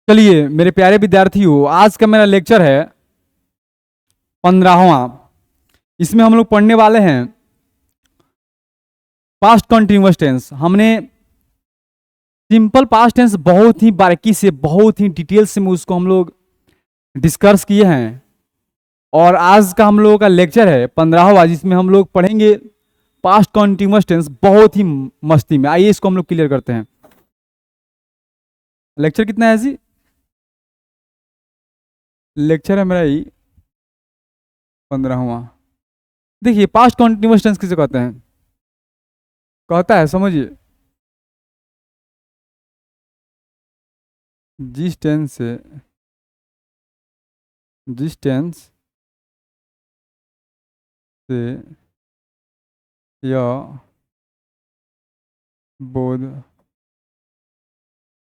चलिए मेरे प्यारे विद्यार्थियों, आज का मेरा लेक्चर है 15वां। इसमें हम लोग पढ़ने वाले हैं पास्ट कंटिन्यूअस टेंस। हमने सिंपल पास्ट टेंस बहुत ही बारीकी से, बहुत ही डिटेल से उसको हम लोग डिस्कस किए हैं। और आज का हम लोगों का लेक्चर है 15वां, जिसमें हम लोग पढ़ेंगे पास्ट कंटिन्यूअस टेंस बहुत ही मस्ती में। आइए इसको हम लोग क्लियर करते हैं। लेक्चर कितना है जी? लेक्चर है मेरा ही 15वां। देखिए, पास्ट कंटिन्यूअस टेंस किसे कहते हैं? कहता है, समझिए, जिस टेंस से जिस टेंस से यह बोध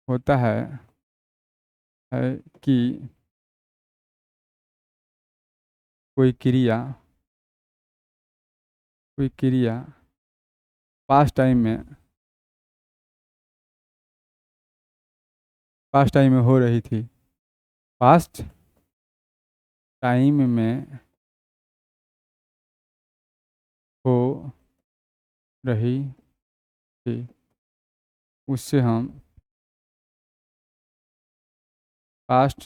होता है कि कोई क्रिया पास्ट टाइम में हो रही थी। पास्ट टाइम में हो रही थी, उससे हम पास्ट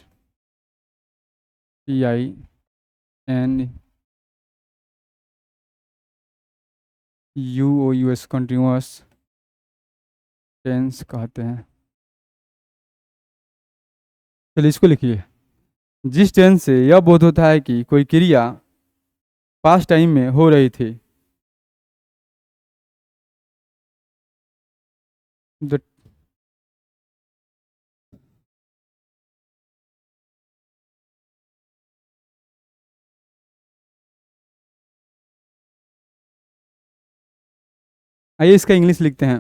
TINUOUS कंटिन्यूअस टेंस कहते हैं। चलिए इसको लिखिए। जिस टेंस से यह बोध होता है कि कोई क्रिया पास्ट टाइम में हो रही थी। द आइए इसका इंग्लिश लिखते हैं।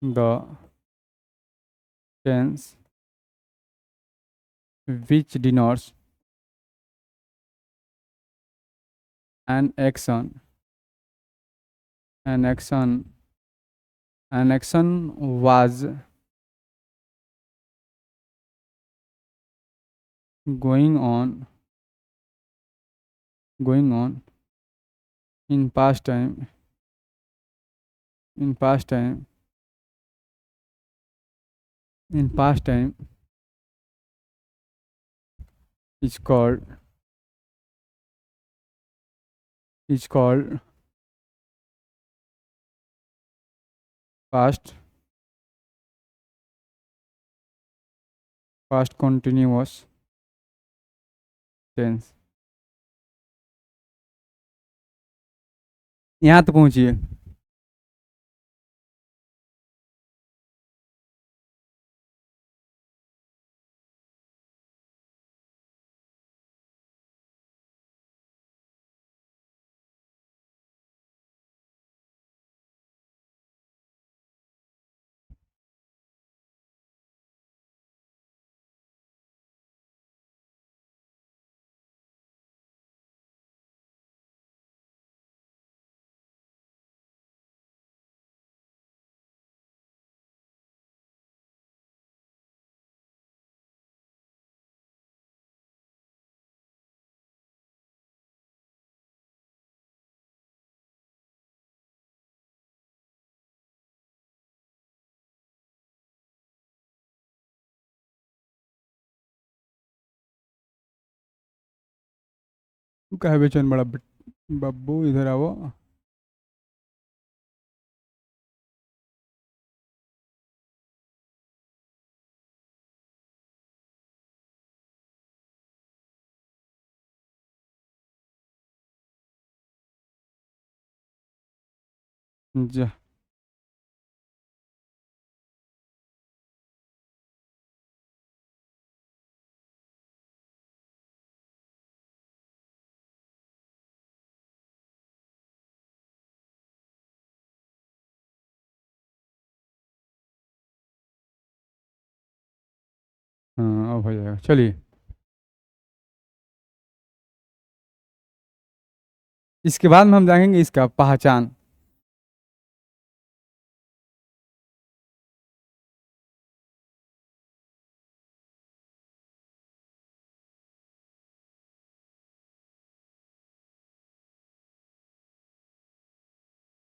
The tense which denotes an action an action an action was going on in past time in past time in past time is called past continuous tense। यहाँ तक पहुंचिए। तू कहे बेचैन बड़ा बब्बू, इधर आओ। जा। हाँ, अब हो जाएगा। चलिए, इसके बाद में हम जाएंगे इसका पहचान।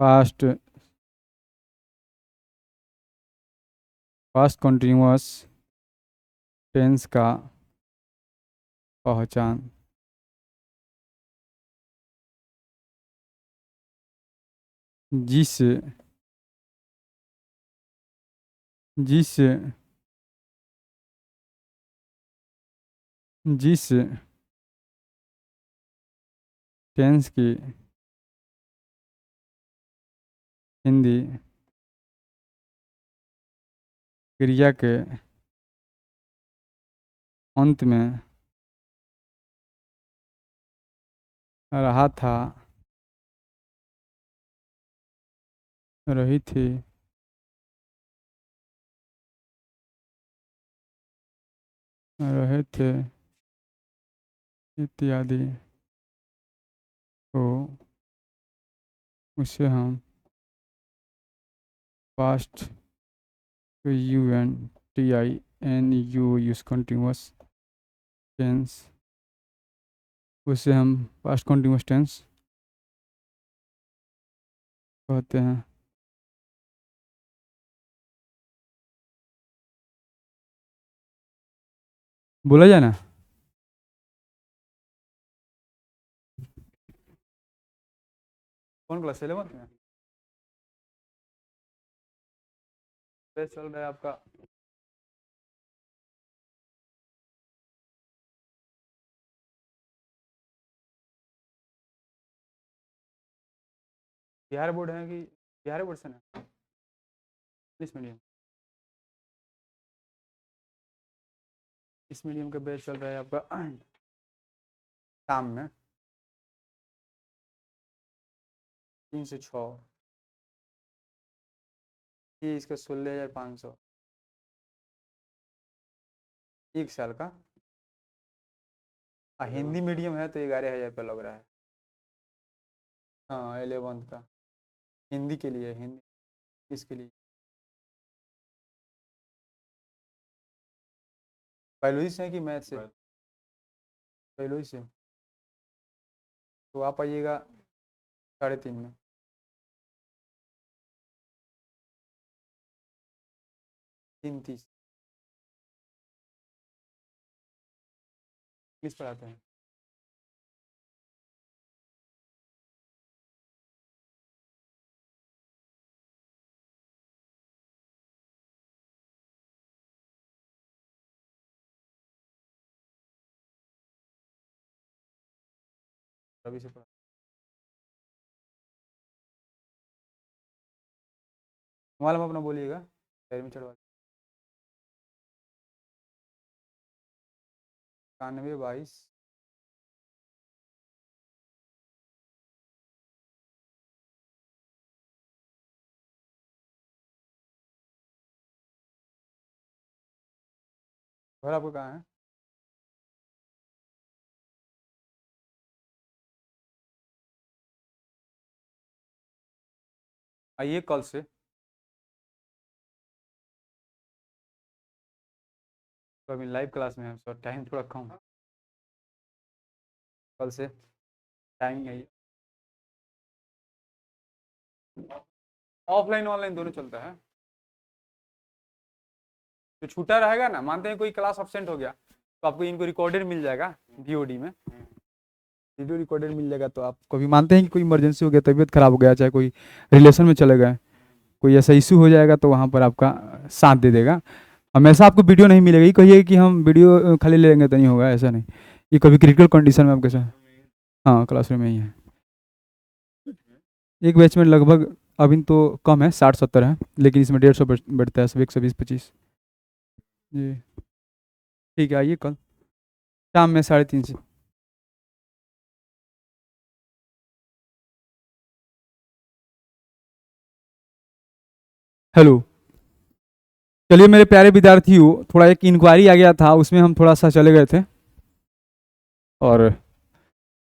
पास्ट पास्ट कंटिन्यूअस टेंस का पहचान। जिस जिस जिस टेंस की हिंदी क्रिया के अंत में रहा था, रही थी, रहे थे इत्यादि को उसे हम पास्ट UNTINU यूज कंटिन्यूअस टेंस, उसे हम पास्ट कंटिन्यूअस टेंस कहते हैं। बोला जाए ना। कौन क्लास 11 में बेस्ट चल रहा है आपका? बिहार बोर्ड है कि बिहार बोर्ड से ना इंग्लिश मीडियम? इस मीडियम का बैच चल रहा है आपका शाम में 3 से 6। ये इसका 16,500 एक साल का। हिंदी मीडियम है तो 11,000 रुपये लग रहा है। हाँ 11th का हिंदी के लिए, हिंदी इसके लिए बायोलॉजी से है कि मैथ से? बायोलॉजी से। तो आप आइएगा 3:30 में। 3:30 किस पढ़ाते हैं? रवि से पढ़ा। मालूम अपना बोलिएगा, पैर में चढ़वा। 91 22। घर आपको कहाँ है? आइए कल से। तो अभी लाइव क्लास में है सर, टाइम थोड़ा कम है। कल से टाइम है। ऑफलाइन ऑनलाइन दोनों चलता है। जो छूटा रहेगा ना, मानते हैं कोई क्लास अब्सेंट हो गया तो आपको इनको रिकॉर्डेड मिल जाएगा VOD में, वीडियो रिकॉर्डेड मिल जाएगा। तो आप कभी मानते हैं कि कोई इमरजेंसी हो गया, तबीयत खराब हो गया, चाहे कोई रिलेशन में चले गए, कोई ऐसा इशू हो जाएगा, तो वहाँ पर आपका साथ दे देगा। हमेशा आपको वीडियो नहीं मिलेगा। ये कहिए कि हम वीडियो खाली ले लेंगे तो नहीं होगा, ऐसा नहीं। ये कभी क्रिटिकल कंडीशन में आपके साथ। हाँ क्लासरूम में ही है। एक बैच में लगभग अभी तो कम है, 60-70 है, लेकिन इसमें 150 बैठता है, सब 120-25। जी ठीक है, आइए कल शाम में 3:30 से। हेलो। चलिए मेरे प्यारे विद्यार्थियों, थोड़ा एक इंक्वायरी आ गया था, उसमें हम थोड़ा सा चले गए थे और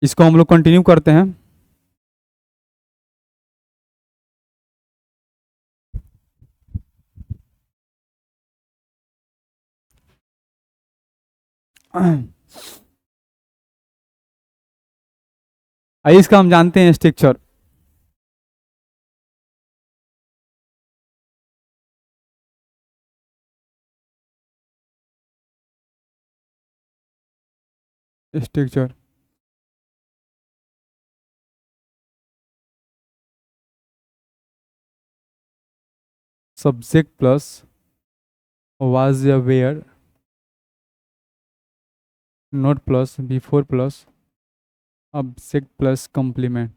इसको हम लोग कंटिन्यू करते हैं। आइए इसका हम जानते हैं structure. Structure. Subject plus was or were, not plus before plus object plus complement.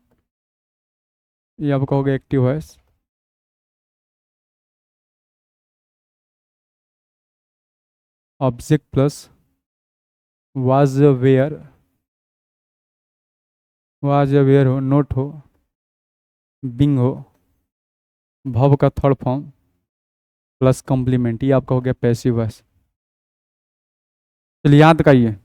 ये आप कहोगे active voice. Object plus was or were हो, नोट हो, बिंग हो, भव का थर्ड फॉर्म प्लस कॉम्प्लीमेंट, ये आपका हो गया पैसिव वॉइस। चलिए याद करिए।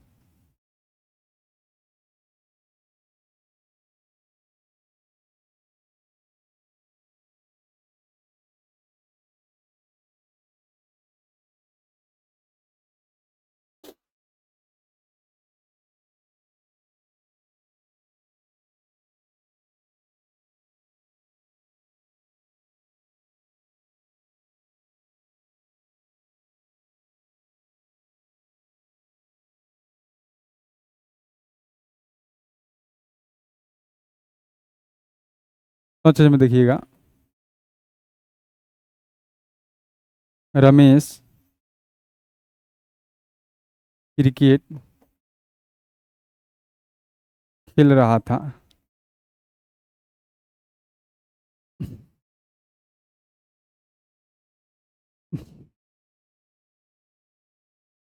तो अच्छे में देखिएगा। रमेश क्रिकेट खेल रहा था।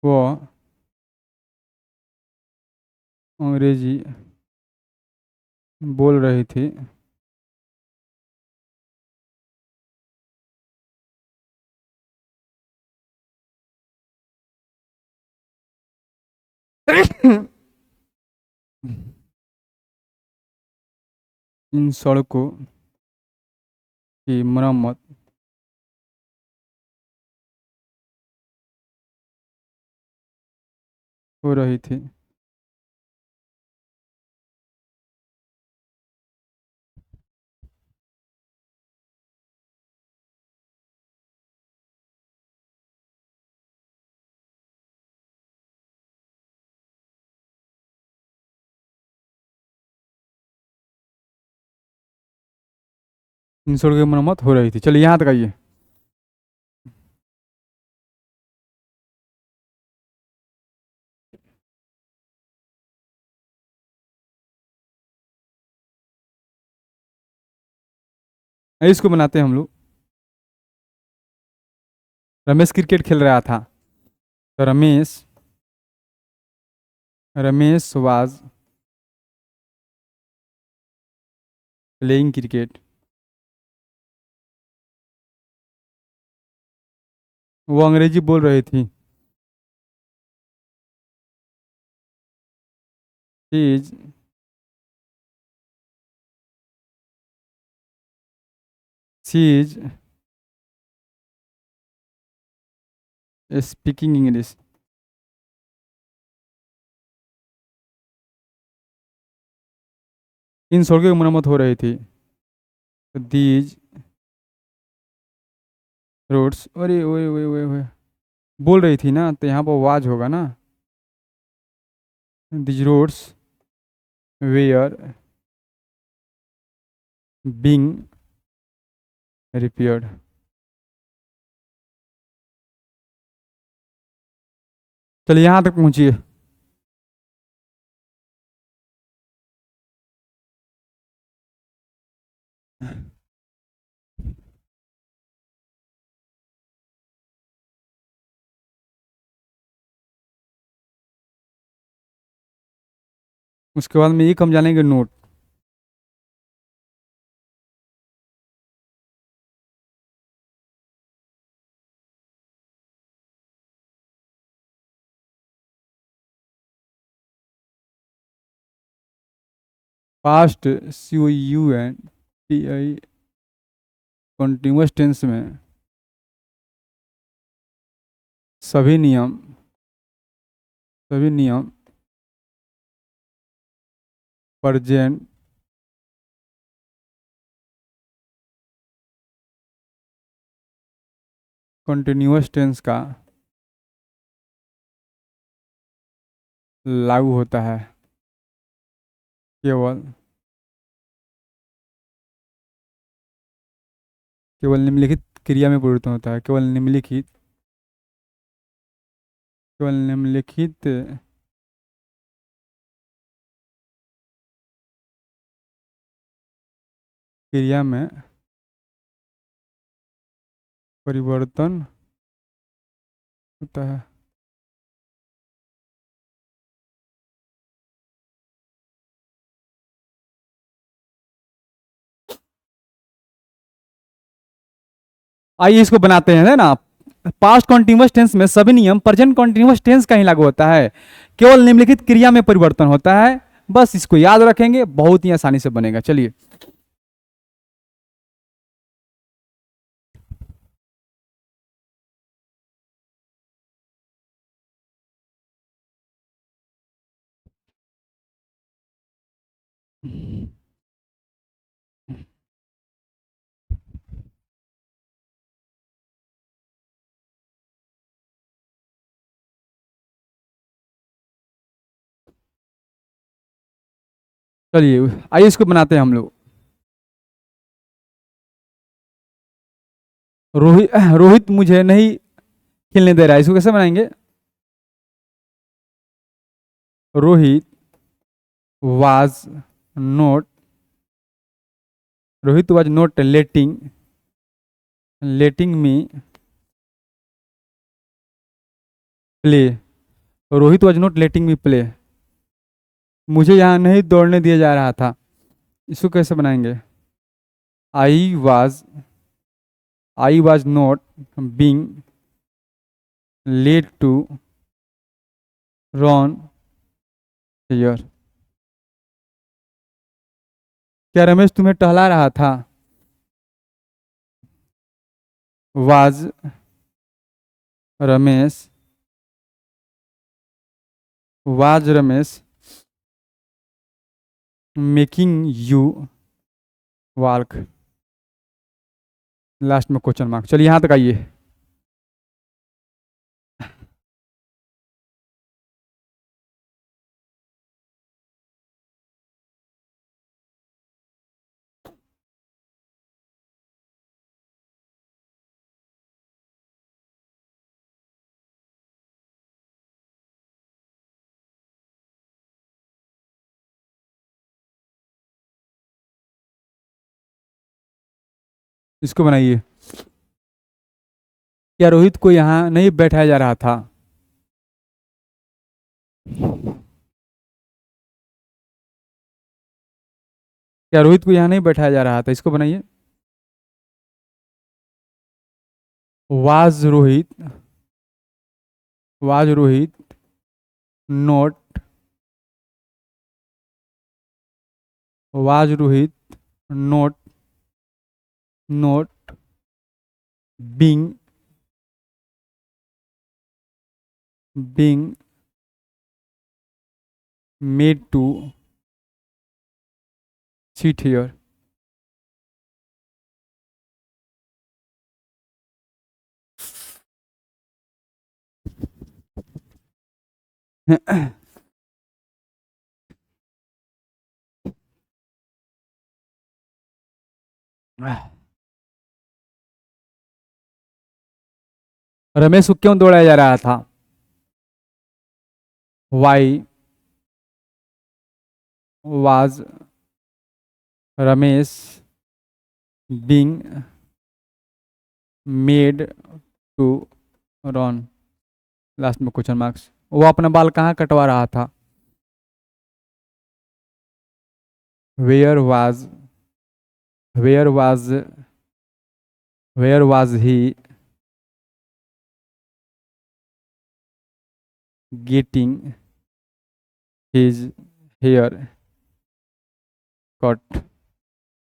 वो अंग्रेजी बोल रही थी। इन सड़कों की मरम्मत हो रही थी। इन सड़कों की मरम्मत हो रही थी। चलिए यहाँ तक आइए। इसको बनाते हैं हम लोग। रमेश क्रिकेट खेल रहा था। तो रमेश वाज प्लेइंग क्रिकेट। वो अंग्रेजी बोल रही थी। Is she is speaking English. इन सड़कों की मरम्मत हो रही थी। दीज रोड्स, अरे ओए ओए ओए ओए, बोल रही थी ना, तो यहाँ पर वाज होगा ना। These roads were being repaired. चलिए यहाँ तक पहुँचिए। उसके बाद में एक हम जानेंगे note. Past COUNTI continuous tense में सभी नियम सभी नियम प्रेजेंट कंटिन्यूअस टेंस का लागू होता है। केवल केवल निम्नलिखित क्रिया में परिवर्तन होता है। केवल निम्नलिखित क्रिया में परिवर्तन होता है। आइए इसको बनाते हैं, है ना। पास्ट कॉन्टिन्यूअस टेंस में सभी नियम प्रेजेंट कॉन्टिन्यूअस टेंस का ही लागू होता है। केवल निम्नलिखित क्रिया में परिवर्तन होता है। बस इसको याद रखेंगे, बहुत ही आसानी से बनेगा। चलिए चलिए आइए इसको बनाते हैं हम लोग। रोहित रोहित मुझे नहीं खेलने दे रहा है, इसको कैसे बनाएंगे? Rohit was note Rohit was note letting me play. Rohit was not letting me play. मुझे यहाँ नहीं दौड़ने दिया जा रहा था, इसको कैसे बनाएंगे? I was I was not being let to run here. क्या रमेश तुम्हें टहला रहा था? Was Ramesh making you walk. Last में क्वेश्चन मार्क। चलिए यहाँ तक आइए। इसको बनाइए। क्या रोहित को यहाँ नहीं बैठाया जा रहा था? क्या रोहित को यहाँ नहीं बैठाया जा रहा था? इसको बनाइए। Was Rohit not was Rohit not not being made to sit here। Ramesh को क्यों दौड़ाया जा रहा था? Why was Ramesh being made to run. Last में क्वेश्चन मार्क्स। वो अपना बाल कहाँ कटवा रहा था? Where was where was where was he getting his hair cut.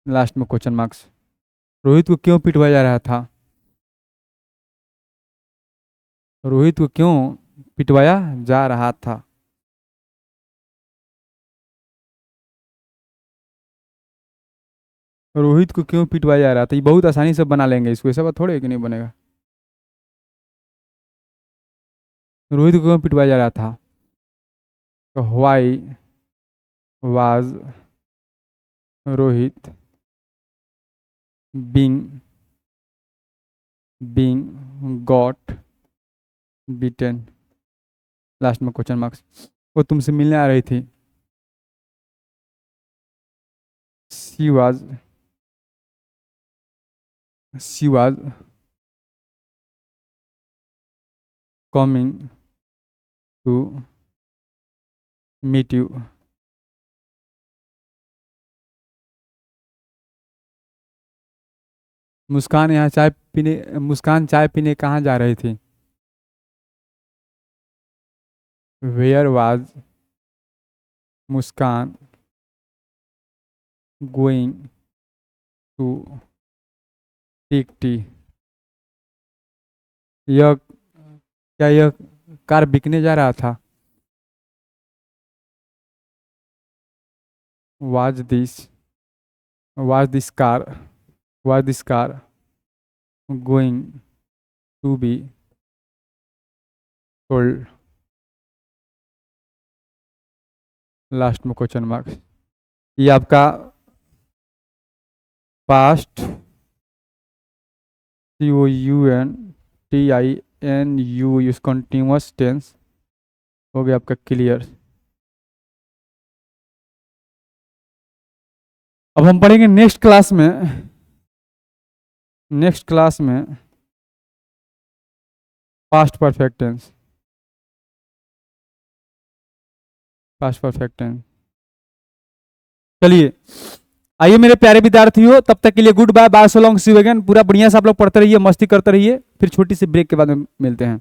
Last में क्वेश्चन मार्क्स। रोहित को क्यों पिटवाया जा रहा था? रोहित को क्यों पिटवाया जा रहा था? रोहित को क्यों पिटवाया जा रहा था? ये बहुत आसानी से बना लेंगे इसको, ऐसा बात थोड़े है कि नहीं बनेगा। रोहित को क्यों पिटवाया जा रहा था? तो why was Rohit being got beaten, last में क्वेश्चन मार्क्स। वो तुमसे मिलने आ रही थी। She was coming to meet you. Muskan चाय पीने कहाँ जा रही थी? Where was Muskan going to take tea. क्या यह कार बिकने जा रहा था? Was this car going to be sold, last में क्वेश्चन मार्क्स। ये आपका पास्ट COUNTINUS कंटिन्यूअस टेंस हो गया आपका क्लियर। अब हम पढ़ेंगे नेक्स्ट क्लास में पास्ट परफेक्ट टेंस। चलिए आइए मेरे प्यारे विद्यार्थियों, तब तक के लिए good bye, bye so long, see you again. पूरा बढ़िया से आप लोग पढ़ते रहिए, मस्ती करते रहिए, फिर छोटी सी ब्रेक के बाद में मिलते हैं।